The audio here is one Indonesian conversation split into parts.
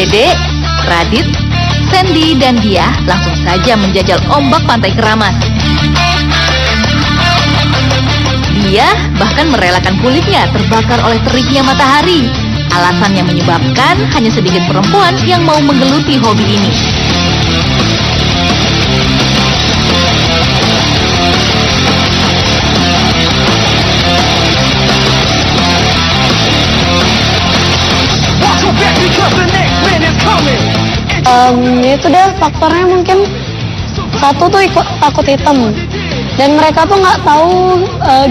Dede, Radit, Sandy, dan Dia langsung saja menjajal ombak Pantai Keramas. Dia bahkan merelakan kulitnya terbakar oleh teriknya matahari. Alasan yang menyebabkan hanya sedikit perempuan yang mau menggeluti hobi ini. Itu deh faktornya mungkin satu tuh ikut takut hitam, dan mereka tuh nggak tahu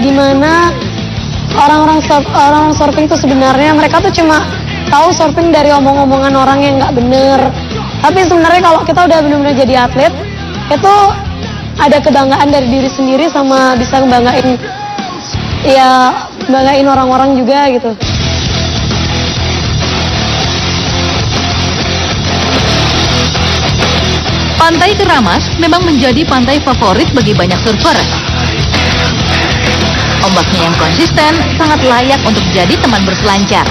gimana orang-orang surfing tuh sebenarnya. Mereka tuh cuma tahu surfing dari omong-omongan orang yang nggak bener. Tapi sebenarnya kalau kita udah benar-benar jadi atlet, itu ada kebanggaan dari diri sendiri sama bisa banggain orang-orang juga gitu. Pantai Keramas memang menjadi pantai favorit bagi banyak surfer. Ombaknya yang konsisten sangat layak untuk jadi teman berselancar.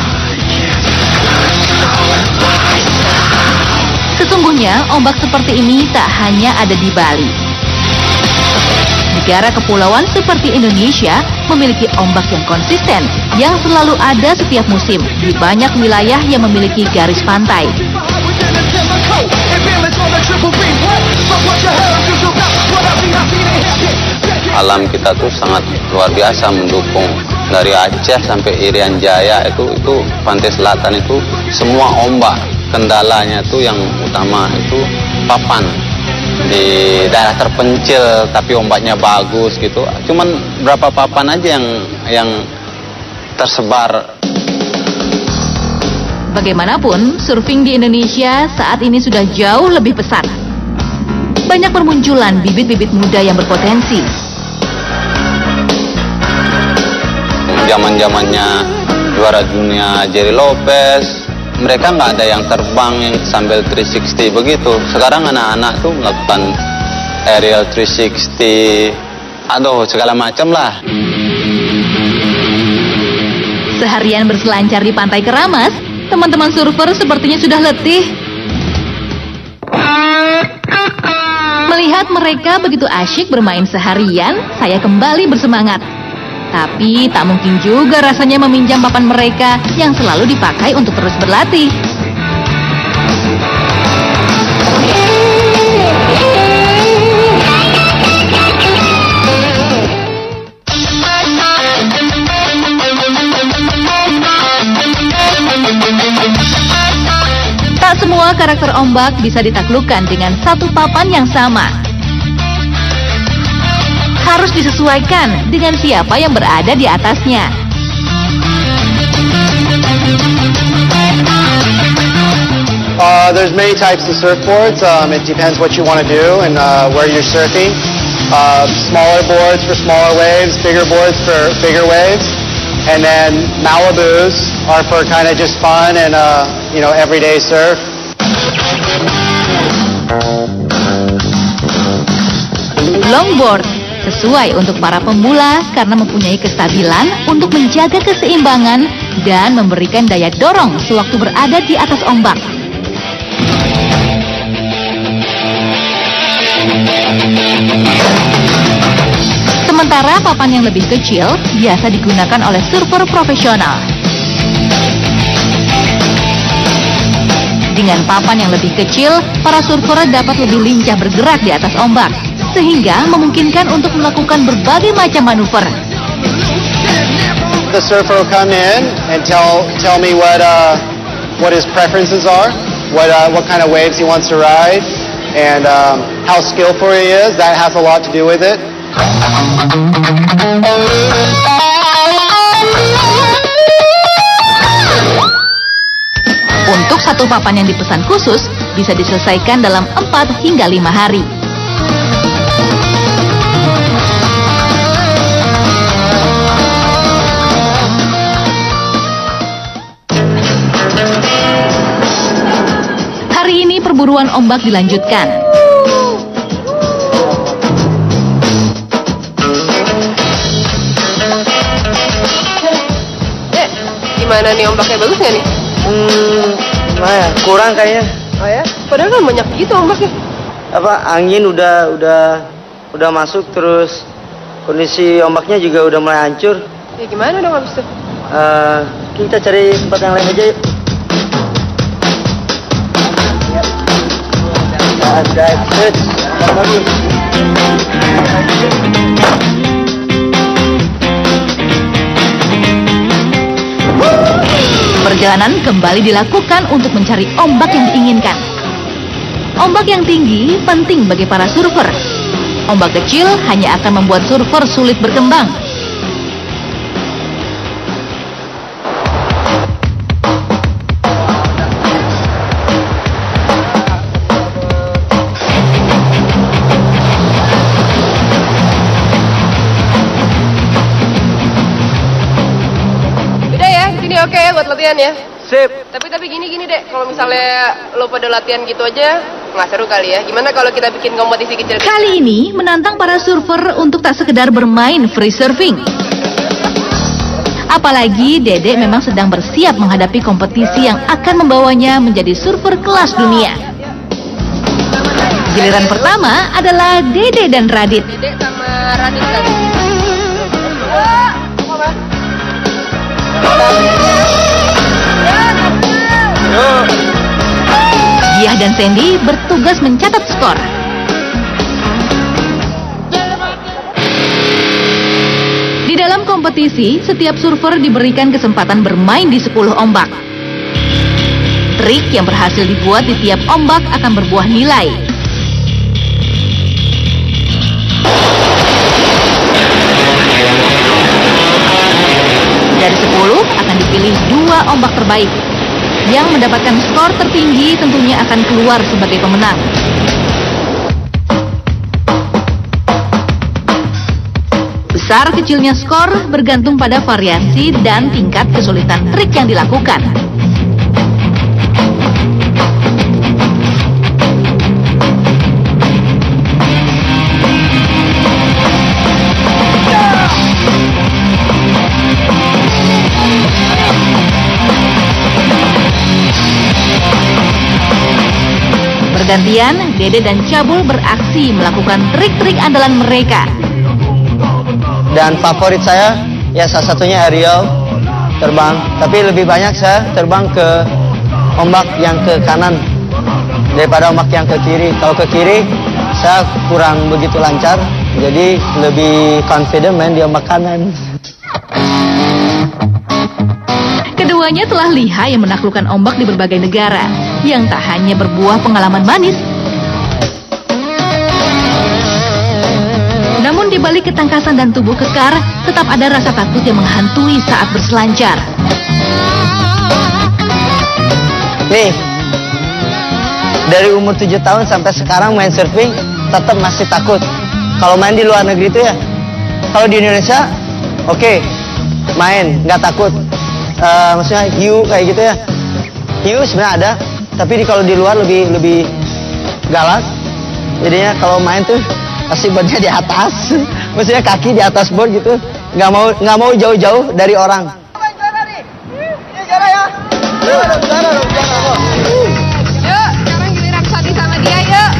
Sesungguhnya ombak seperti ini tak hanya ada di Bali. Negara kepulauan seperti Indonesia memiliki ombak yang konsisten yang selalu ada setiap musim di banyak wilayah yang memiliki garis pantai. Alam kita tuh sangat luar biasa mendukung. Dari Aceh sampai Irian Jaya itu pantai selatan itu semua ombak. Kendalanya tuh yang utama itu papan. Di daerah terpencil tapi ombaknya bagus gitu. Cuman berapa papan aja yang tersebar. Bagaimanapun, surfing di Indonesia saat ini sudah jauh lebih pesat. Banyak bermunculan bibit-bibit muda yang berpotensi. Zaman-zamannya juara dunia Jerry Lopez, mereka nggak ada yang terbang yang sambil 360 begitu. Sekarang anak-anak tuh melakukan aerial 360, aduh segala macam lah. Seharian berselancar di Pantai Keramas, teman-teman surfer sepertinya sudah letih. Melihat mereka begitu asyik bermain seharian, saya kembali bersemangat. Tapi tak mungkin juga rasanya meminjam papan mereka yang selalu dipakai untuk terus berlatih. Tak semua karakter ombak bisa ditaklukkan dengan satu papan yang sama. Harus disesuaikan dengan siapa yang berada di atasnya. There's many types of surfboards. It depends what you want to do and where you're surfing. Smaller boards for smaller waves, bigger boards for bigger waves. And then Malibus are for kind of just fun and everyday surf. Longboard sesuai untuk para pemula karena mempunyai kestabilan untuk menjaga keseimbangan dan memberikan daya dorong sewaktu berada di atas ombak. Sementara papan yang lebih kecil biasa digunakan oleh surfer profesional. Dengan papan yang lebih kecil, para surfer dapat lebih lincah bergerak di atas ombak, sehingga memungkinkan untuk melakukan berbagai macam manuver. The surfer will come in and tell me what his preferences are, what kind of waves he wants to ride, and how skillful he is. That has a lot to do with it. Untuk satu papan yang dipesan khusus bisa diselesaikan dalam 4 hingga 5 hari. Hari ini perburuan ombak dilanjutkan. Gimana nih, ombaknya bagus nggak nih? Nah, ya, kurang kayaknya. Oh ya? Padahal kan banyak gitu ombaknya. Angin udah masuk, terus kondisi ombaknya juga udah mulai hancur. Ya gimana dong abis itu? Kita cari tempat yang lain aja yuk. Perjalanan kembali dilakukan untuk mencari ombak yang diinginkan. Ombak yang tinggi penting bagi para surfer. Ombak kecil hanya akan membuat surfer sulit berkembang. Udah ya, di sini oke ya buat latihan ya. Sip. Tapi gini deh, kalau misalnya lo pada latihan gitu aja, nggak seru kali ya. Gimana kalau kita bikin kompetisi kecil? Kali ini menantang para surfer untuk tak sekedar bermain free surfing. Apalagi Dede memang sedang bersiap menghadapi kompetisi yang akan membawanya menjadi surfer kelas dunia. Giliran pertama adalah Dede dan Radit. Dede sama Radit tadi. Diah dan Sandy bertugas mencatat skor. Di dalam kompetisi, setiap surfer diberikan kesempatan bermain di 10 ombak. Trik yang berhasil dibuat di tiap ombak akan berbuah nilai. Dari 10 akan dipilih 2 ombak terbaik. Yang mendapatkan skor tertinggi tentunya akan keluar sebagai pemenang. Besar kecilnya skor bergantung pada variasi dan tingkat kesulitan trik yang dilakukan. Bergantian, Dede dan Cabul beraksi melakukan trik-trik andalan mereka. Dan favorit saya, ya salah satunya aerial, terbang. Tapi lebih banyak saya terbang ke ombak yang ke kanan daripada ombak yang ke kiri. Kalau ke kiri, saya kurang begitu lancar, jadi lebih confident main di ombak kanan. Keduanya telah lihai menaklukkan ombak di berbagai negara, yang tak hanya berbuah pengalaman manis. Namun di balik ketangkasan dan tubuh kekar, tetap ada rasa takut yang menghantui saat berselancar. Nih, dari umur 7 tahun sampai sekarang main surfing, tetap masih takut. Kalau main di luar negeri itu ya, kalau di Indonesia, oke, main, nggak takut. Maksudnya hiu kayak gitu ya. Hiu sebenarnya ada, tapi kalau di luar lebih galak. Jadinya kalau main tuh pasti boardnya di atas, maksudnya kaki di atas board gitu. Nggak mau jauh-jauh dari orang. Yuk, sekarang giliran Sadi sama dia yuk.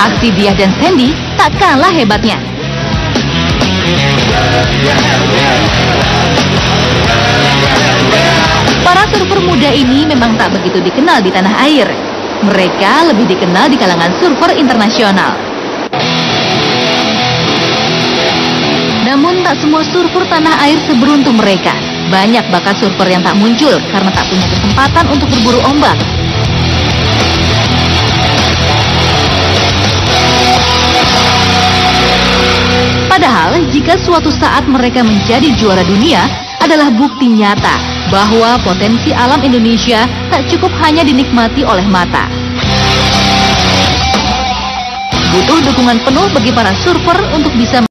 Aksi Diah dan Sandy tak kalah hebatnya. Para surfer muda ini memang tak begitu dikenal di tanah air. Mereka lebih dikenal di kalangan surfer internasional. Namun tak semua surfer tanah air seberuntung mereka. Banyak bakat surfer yang tak muncul karena tak punya kesempatan untuk berburu ombak. Padahal jika suatu saat mereka menjadi juara dunia adalah bukti nyata bahwa potensi alam Indonesia tak cukup hanya dinikmati oleh mata. Butuh dukungan penuh bagi para surfer untuk bisa